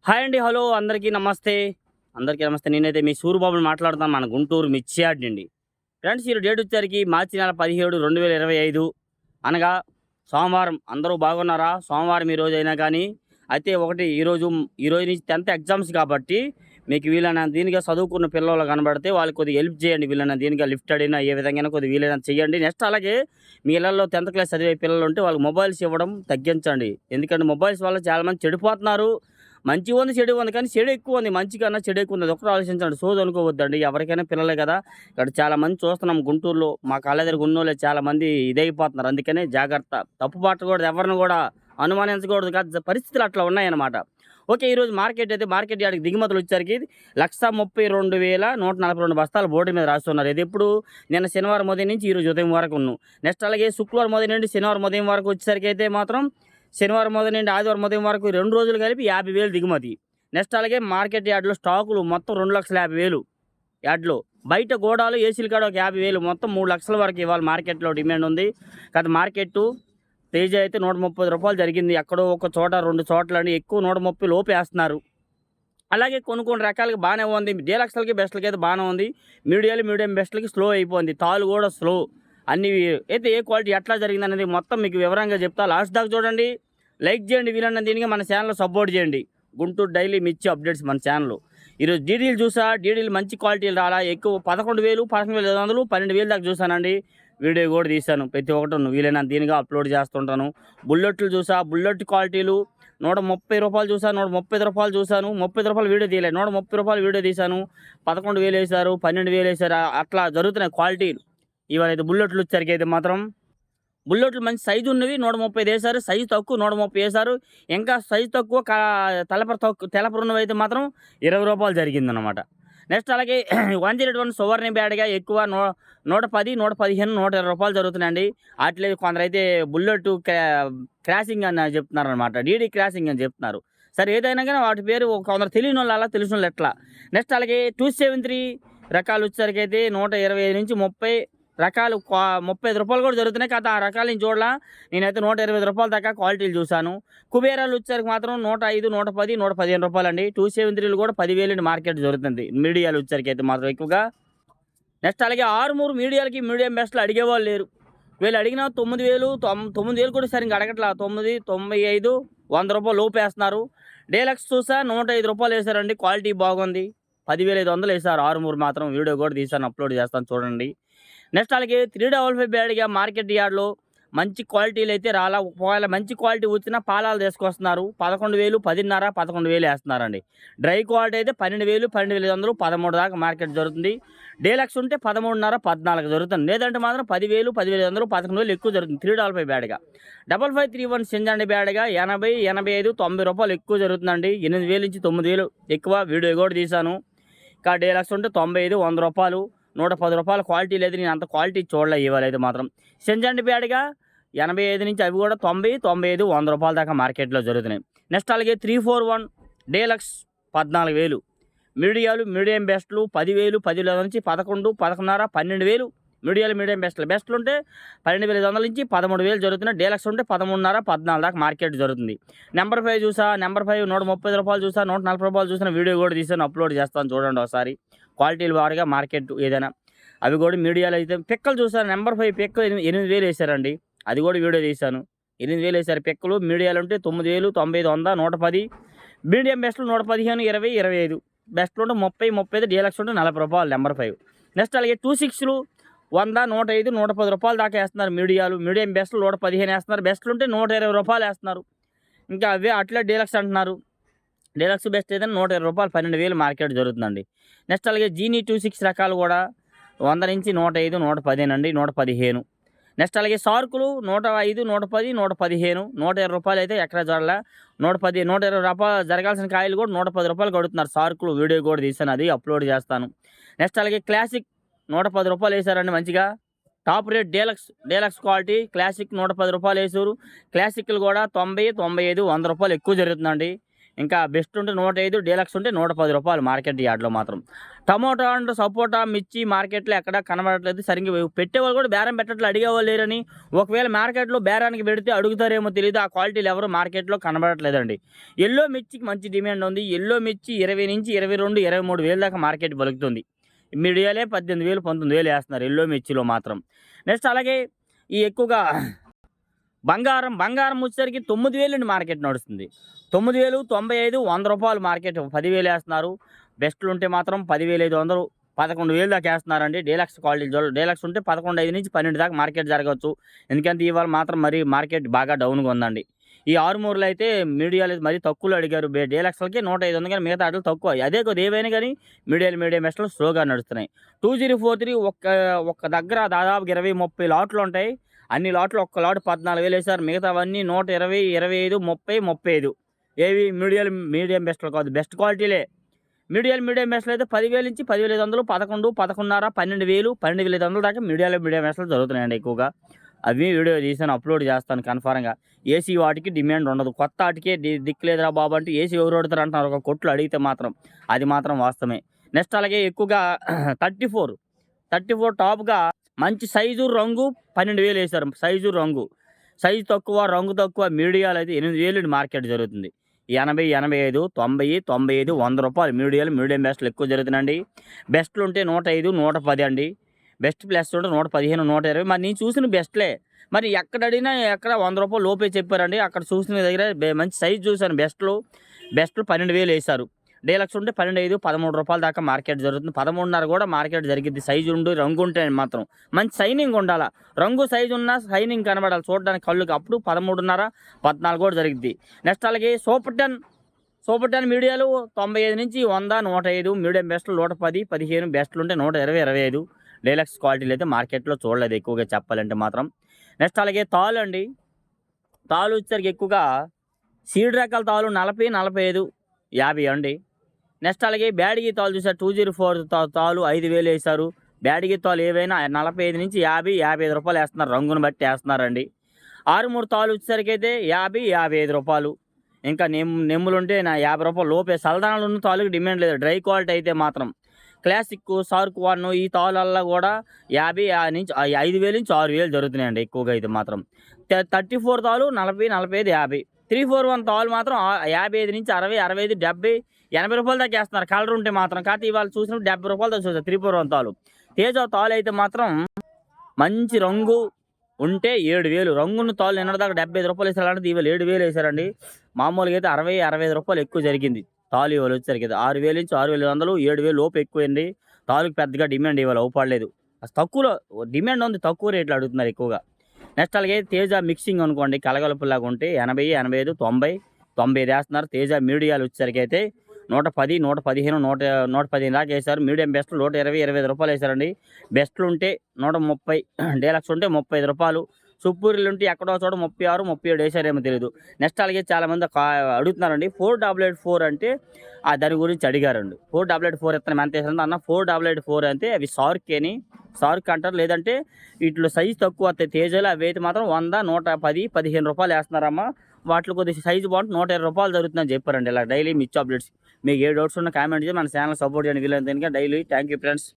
Hi అండి. Hello అందరికీ నమస్తే. అందరికీ నమస్తే. నేనైతే మీ సూరిబాబుని మాట్లాడుతున్నాను. మన గుంటూరు మిర్చి యార్డ్ నుండి. ఫ్రెండ్స్ ఈరోజు డేట్ వచ్చేసరికి మార్చి నెల 17, 2025 అనగా సోమవారం. అందరూ బాగున్నారా? సోమవారం ఈరోజు అయినా కానీ అయితే ఒకటి ఈరోజు నుంచి 10th ఎగ్జామ్స్ కాబట్టి మీకు వీలైనంత దీనిగా చదువుకున్న పిల్లలు కనబడితే వాళ్ళకి కొద్దిగా హెల్ప్ చేయండి. వీలైనంత దీనిగా లిఫ్ట్ అడిగినా ఏ విధంగానైనా కొద్దిగా వీలైనంత చేయండి. నెక్స్ట్ అలాగే మీ ఇళ్లలో 10th క్లాస్ చదివే పిల్లలు ఉంటే వాళ్ళకి మొబైల్స్ ఇవ్వడం తగ్గించండి. ఎందుకంటే మొబైల్స్ వల్ల చాలామంది చెడిపోతున్నారు. మంచి ఉంది, చెడు ఉంది. కానీ చెడు ఎక్కువ ఉంది. మంచి కన్నా చెడు ఎక్కువ ఉంది. అదొక్కటి ఆలోచించండి. సోది అనుకోవద్దండి. ఎవరికైనా పిల్లలే కదా! ఇక్కడ చాలామంది చూస్తున్నాం గుంటూరులో. మా కళ్ళ ఎదురుగా ఉన్నోళ్ళే చాలామంది ఇదైపోతున్నారు. అందుకనే జాగ్రత్త. తప్పు పట్టకూడదు. ఎవరిని కూడా అనుమానించకూడదు. పరిస్థితులు అట్లా ఉన్నాయన్నమాట. ఓకే. ఈరోజు మార్కెట్ యార్డ్‌కి దిగుమతులు వచ్చేసరికి 132,142 బస్తాలు బోర్డు మీద రాస్తున్నారు. ఇది ఎప్పుడు నిన్న శనివారం ఉదయం నుంచి ఈరోజు ఉదయం వరకును. నెక్స్ట్ అలాగే శుక్రవారం ఉదయం నుండి శనివారం ఉదయం వరకు వచ్చేసరికి అయితే మాత్రం శనివారం ఉదయం నుండి ఆదివారం ఉదయం వరకు 2 రోజులు కలిపి 50,000 దిగుమతి. నెక్స్ట్ అలాగే మార్కెట్ యార్డ్‌లో స్టాకులు మొత్తం 2,50,000 యార్డ్‌లో. బయట గోడాలు ఏసీల కాడ ఒక 50,000 మొత్తం 3,00,000 వరకు ఇవాళ మార్కెట్‌లో డిమాండ్ ఉంది. మార్కెట్టు తేజ అయితే రూ. 130 జరిగింది. ఎక్కడో ఒక చోట 2 చోట్లని ఎక్కువ 130 లోపు ఏస్తున్నారు. అలాగే కొన్ని రకాలుగా బాగానే ఉంది. డీలక్స్‌లకి, బెస్ట్‌లకి అయితే బాగానే ఉంది. మీడియం బెస్ట్‌లకి స్లో అయిపోయింది. తాలు కూడా స్లో. అన్ని అయితే ఏ క్వాలిటీ ఎట్లా జరిగిందనేది మొత్తం మీకు వివరంగా చెప్తా. లాస్ట్ దాకా చూడండి. లైక్ చేయండి. వీలైనంత దీనిగా మన ఛానల్ సపోర్ట్ చేయండి. గుంటూరు డైలీ మిర్చి అప్డేట్స్ మన ఛానల్. ఈరోజు డీడీలు చూసా. డీడీలు మంచి క్వాలిటీలు రాలా. ఎక్కువ 11,000, 11,500, 12,000 దాకా చూసానండి. వీడియో కూడా తీశాను. ప్రతి ఒక్కటి వీలైనంత దీనిగా అప్లోడ్ చేస్తుంటాను. బుల్లెట్లు చూసా. బుల్లెట్ క్వాలిటీలు రూ. 130 చూసా. రూ. 135 చూసాను. రూ. 30 వీడియో తీయలేదు. రూ. 130 వీడియో తీశాను. 11,000 వేశారు, 12,000 వేశారు. అట్లా జరుగుతున్నాయి క్వాలిటీలు. ఇవాళ అయితే బుల్లెట్లు వచ్చేసరికి అయితే మాత్రం బుల్లెట్లు మంచి సైజు ఉన్నవి 135 వేశారు. సైజు తక్కువ 130 వేశారు. ఇంకా సైజు తక్కువ తెలపర ఉన్నవి అయితే మాత్రం రూ. 20 జరిగిందనమాట. నెక్స్ట్ అలాగే 101 సువర్ణ బ్యాడ్గా ఎక్కువ 110, 115, రూ. 120 జరుగుతున్నాయండి. అట్లే కొందరైతే బుల్లెట్ క్రాసింగ్ అని చెప్తున్నారనమాట. డీడీ క్రాసింగ్ అని చెప్తున్నారు. సరే ఏదైనా కానీ వాటి పేరు కొందరు తెలియని వాళ్ళు అలా, తెలిసిన వాళ్ళు ఎట్లా. నెక్స్ట్ అలాగే 273 రకాలు వచ్చేసరికి అయితే 125 నుంచి 30 రకాలు రూ. 35 కూడా జరుగుతున్నాయి. ఆ రకాలు నేను చూడలా. నేనైతే రూ. 120 దాకా క్వాలిటీలు చూశాను. కుబేరాలు వచ్చేసరికి మాత్రం 105, 110, రూ. 115 అండి. 273 కూడా 10,000 మార్కెట్ జరుగుతుంది. మీడియాలు వచ్చేసరికి అయితే మాత్రం ఎక్కువగా. నెక్స్ట్ అలాగే 6 మీడియాలకి మీడియం బెస్ట్లు అడిగేవాళ్ళు లేరు. వీళ్ళు అడిగిన 9,000, 9,000 కూడా సరిగ్గా అడగట్లా. 9, 95, రూ. 100 లోపు వేస్తున్నారు. డీలక్స్ చూసా రూ. 105 వేశారండి. క్వాలిటీ బాగుంది. 10,500 వేశారు. 6 మాత్రం వీడియో కూడా తీసాను, అప్లోడ్ చేస్తాను చూడండి. నెక్స్ట్ అలాగే 355 బ్యాడ్గా మార్కెట్ యార్డ్లో మంచి క్వాలిటీలు అయితే రాలా. ఒకవేళ మంచి క్వాలిటీ వచ్చినా పాలాలు తీసుకొస్తున్నారు. 11,000, 10,500, 11,000 వేస్తున్నారండి. డ్రై క్వాలిటీ అయితే 12,000, 12,500, 13 దాకా మార్కెట్ జరుగుతుంది. డీలక్స్ ఉంటే 13.5, 14 జరుగుతుంది. లేదంటే మాత్రం 10,000, 10,500, 11,000 ఎక్కువ జరుగుతుంది. 355 బ్యాడ్గా. 5531 సింజండి బ్యాడ్గా 80, 85, రూ. 90 ఎక్కువ జరుగుతుందండి. 8,000 నుంచి 9,000 ఎక్కువ. వీడియో కూడా తీశాను. ఇంకా డీలక్స్ ఉంటే 95, రూ. 100, రూ. 110 క్వాలిటీ లేదు. నేను అంత క్వాలిటీ చూడలే ఇవాళ అయితే మాత్రం. సింజండి బ్యాడ్గా 85 నుంచి అవి కూడా 90, 95, రూ. 100 దాకా మార్కెట్లో జరుగుతున్నాయి. నెక్స్ట్ అలాగే 341 డీలక్స్ 14,000. మీడియం బెస్ట్లు 10,000, 10,000 నుంచి 11, 11.5, 12,000. మీడియం బెస్ట్లు ఉంటే 12,500 నుంచి 13,000 జరుగుతున్నాయి. డీలక్స్ ఉంటే 13.5, 14 దాకా మార్కెట్ జరుగుతుంది. నెంబర్ 5 చూసా. నెంబర్ 5 రూ. 130 చూసా. రూ. 140 చూసిన వీడియో కూడా తీసాను, అప్లోడ్ చేస్తాను చూడండి ఒకసారి. క్వాలిటీలు వారిగా మార్కెట్ ఏదైనా అవి కూడా మీడియాలో అయితే పిక్కలు చూసాను. నెంబర్ 5 పిక్కలు 8,000 వేశారండి. అది కూడా వీడియో తీశాను. 8,000 వేశారు పిక్కలు. మీడియాలు ఉంటే 9,000, 90, 100, 110. మీడియం బెస్ట్లు 115, 20, 25. బెస్ట్లు ఉంటే 30, 35. డీలక్స్ ఉంటే రూ. 40 నెంబర్ 5. నెక్స్ట్ అలాగే 26లు 100, 105, రూ. 110 దాకా వేస్తున్నారు. మీడియం బెస్ట్లు 115 వేస్తున్నారు. బెస్ట్లు ఉంటే రూ. 120 వేస్తున్నారు. ఇంకా అవే అట్లా డీలక్స్ అంటున్నారు. డీలక్స్ బెస్ట్ ఏదైనా రూ. 120, 12,000 మార్కెట్ జరుగుతుందండి. నెక్స్ట్ అలాగే జీనీ 26 రకాలు కూడా 100 నుంచి 105, 110 అండి. 115. నెక్స్ట్ అలాగే సార్కులు 105, 110, 115, రూ. 120 అయితే ఎక్కడ చూడాల. 110, రూ. 120 జరగాల్సిన కాయలు కూడా రూ. 110 కడుతున్నారు. సార్కులు వీడియో కూడా తీసాను, అది అప్లోడ్ చేస్తాను. నెక్స్ట్ అలాగే క్లాసిక్ రూ. 110 వేశారండి మంచిగా. Top rate deluxe quality classic రూ. 110 వేసారు. క్లాసిక్లు కూడా 90, 95, రూ. 100 ఎక్కువ జరుగుతుందండి. ఇంకా బెస్ట్ ఉంటే 105, డీలక్స్ ఉంటే 110 రూపాయలు మార్కెట్ యార్డ్లో మాత్రం. టమోటా అండ్ సపోటా, మిర్చి మార్కెట్లో ఎక్కడ కనబడట్లేదు. సరిగ్గా పెట్టేవాళ్ళు కూడా బేరం పెట్టట్లు, అడిగేవాళ్ళు లేరని. ఒకవేళ మార్కెట్లో బేరానికి పెడితే అడుగుతారేమో తెలియదు, ఆ క్వాలిటీలు ఎవరు మార్కెట్లో కనబడట్లేదండి. ఎల్లో మిర్చికి మంచి డిమాండ్ ఉంది. ఎల్లో మిర్చి 20 నుంచి 22, 23 వేల దాకా మార్కెట్ పలుకుతుంది. మీడియాలే 18,000, 19,000 వేస్తున్నారు ఎల్లో మిర్చిలో మాత్రం. నెక్స్ట్ అలాగే ఈ ఎక్కువగా బంగారం వచ్చేసరికి 9,000 నుండి మార్కెట్ నడుస్తుంది. 9,000, 95, 100 రూపాయలు మార్కెట్ 10,000 వేస్తున్నారు. బెస్ట్లు ఉంటే మాత్రం 10,500, 11,000 దాకా వేస్తున్నారండి. డీలక్స్ క్వాలిటీ డీలక్స్ ఉంటే 11,500 నుంచి 12 దాకా మార్కెట్ జరగవచ్చు. ఎందుకంటే ఇవాళ మాత్రం మరి మార్కెట్ బాగా డౌన్గా ఉందండి. ఈ ఆరుమూరులో అయితే మీడియాలు మరీ తక్కువలో అడిగారు. డీలక్స్లకి 105 ఉంది, కానీ మిగతా ఆటలు తక్కువ. అదే కొద్ది ఏవైనా కానీ మీడియం బెస్ట్లు స్లోగా నడుస్తున్నాయి. 2043 ఒక్క దగ్గర దాదాపు 20, 30 లాట్లు ఉంటాయి. అన్ని లాట్లు ఒక్క లాట్ 14,000 వేశారు. మిగతావన్నీ 120, 25, 30, 35. ఏవి మీడియం బెస్ట్లు కాదు, బెస్ట్ క్వాలిటీలే. మీడియం బెస్ట్లు అయితే 10,000 నుంచి 10,500, 11, 11,500, 12,000, 12,500 దాకా మీడియం బెస్ట్లు జరుగుతున్నాయండి ఎక్కువగా. అవి వీడియో తీసాను, అప్లోడ్ చేస్తాను కన్ఫామ్గా. ఏసీ వాటికి డిమాండ్ ఉండదు. కొత్త వాటికే దిక్కులేదురా బాబు అంటే ఏసీ ఎవరు అడుగుతారు అంటున్నారు ఒక కొట్లు అడిగితే మాత్రం. అది మాత్రం వాస్తవమే. నెక్స్ట్ అలాగే ఎక్కువగా 34 టాప్గా మంచి సైజు రంగు 12,000 వేశారు. సైజు తక్కువ, రంగు తక్కువ మీడియాలు అయితే 8,000 మార్కెట్ జరుగుతుంది. 80, 85, 90, 95, 100 రూపాయలు మీడియం బెస్ట్లు ఎక్కువ జరుగుతున్నాయండి. బెస్ట్లు ఉంటే 105, 110 అండి. బెస్ట్ ప్లస్ ఉంటే 115, 120. మరి నేను చూసిన బెస్ట్లే. మరి ఎక్కడ అడిగినా 100 రూపాయలు లోపే చెప్పారండి. అక్కడ చూసిన దగ్గర మంచి సైజు చూశాను. బెస్ట్లు 12,000 వేశారు. డీలక్స్ ఉంటే 12,5, 13 రూపాయల దాకా మార్కెట్ జరుగుతుంది. 13.5 కూడా మార్కెట్ జరిగింది. సైజు ఉండి రంగు ఉంటే మాత్రం మంచి షైనింగ్ ఉండాలి. రంగు సైజు ఉన్నా షైనింగ్ కనబడాలి చూడడానికి కళ్ళుకి. అప్పుడు 13.5, 14 కూడా జరిగింది. నెక్స్ట్ అలాగే సూపర్ 10 మీడియాలు 95 నుంచి 100, 105. మీడియం బెస్ట్లు 110, 15. బెస్ట్లు ఉంటే 120, 25. డీలక్స్ క్వాలిటీలు అయితే మార్కెట్లో చూడలేదు ఎక్కువగా చెప్పాలంటే మాత్రం. నెక్స్ట్ అలాగే తాలు వచ్చేసరికి ఎక్కువగా సీడ్ రకాల తాలు 40, 45, 50 అండి. నెక్స్ట్ అలాగే బ్యాడిగి తాలు చూసారు. 204 తాలు 5,000 వేశారు. బ్యాడిగి తాలు ఏవైనా 45 నుంచి 50, 55 రూపాయలు వేస్తున్నారు. రంగును బట్టి వేస్తున్నారండి. 6-3 తాలు వచ్చేసరికి అయితే 50, 55 రూపాయలు. ఇంకా నెమ్ములుంటే 50 రూపాయలు లోపే. సలదానాలు ఉన్న తాలుకి డిమాండ్ లేదు. డ్రై క్వాలిటీ అయితే మాత్రం క్లాసిక్, సార్క్ 1 ఈ తాళ్ళల్లో కూడా 50 నుంచి 5,000 నుంచి 6,000 జరుగుతున్నాయండి ఎక్కువగా అయితే మాత్రం. 34 తాలు 40, 45, 50. 341 తాలు మాత్రం 55 నుంచి 60, 65, 70, 80 రూపాయలు దాకా వేస్తున్నారు కలర్ ఉంటే మాత్రం. కాకపోతే ఇవాళ చూసినప్పుడు 70 రూపాయలు దాకా చూసారు 341 తాలు. తేజ తాలు అయితే మాత్రం మంచి రంగు ఉంటే 7,000. రంగున్న తాళ్ళు నిన్నటిదాకా 75 రూపాయలు వేసారంటే ఇవాళ 7,000 వేశారండి. మామూలుగా అయితే 60, 65 రూపాయలు ఎక్కువ జరిగింది తాలు ఇవాళ వచ్చేసరికి. 6,000 నుంచి 6,500, 7,000 లోపు ఎక్కువండి. తాలుకి పెద్దగా డిమాండ్ ఇవాళ అవుపడలేదు. తక్కువలో డిమాండ్ ఉంది, తక్కువ రేట్లు అడుగుతున్నారు ఎక్కువగా. నెక్స్ట్ అలాగే తేజ మిక్సింగ్ అనుకోండి, కలగలుపులాగా ఉంటే 80, 85, 90, 95 వేస్తున్నారు. తేజ మీడియాలు వచ్చేసరికి అయితే 110, 115, 115 దాకా వేశారు. మీడియం బెస్ట్లు 120, 25 రూపాయలు వేశారండి. బెస్ట్లు ఉంటే 130, డీలక్స్ ఉంటే 35 రూపాయలు. సుప్పూరిలు ఉంటే ఎక్కడో చోట 36, 37 వేశారేమో తెలియదు. నెక్స్ట్ అలాగే చాలామంది అడుగుతున్నారండి 488 అంటే దాని గురించి అడిగారండి. 488 ఇత్తనం ఎంత వేసారంటే అన్న 488 అంటే అవి సార్క్ అంటారు. లేదంటే వీటిలో సైజు తక్కువ వస్తాయి తేజాలు. అవి అయితే మాత్రం 100, 110, 15 రూపాయలు వేస్తున్నారమ్మా. వాటిలో కొద్దిగా సైజు బాగుంటుంది 120 రూపాయలు జరుగుతుందని చెప్పారండి. ఇలా డైలీ మిర్చి అప్డేట్స్. మీకు ఏ డౌట్స్ ఉన్నా కామెంట్ చేసి మన ఛానల్ సపోర్ట్ చేయండి వీళ్ళంతా డైలీ. Thank you friends.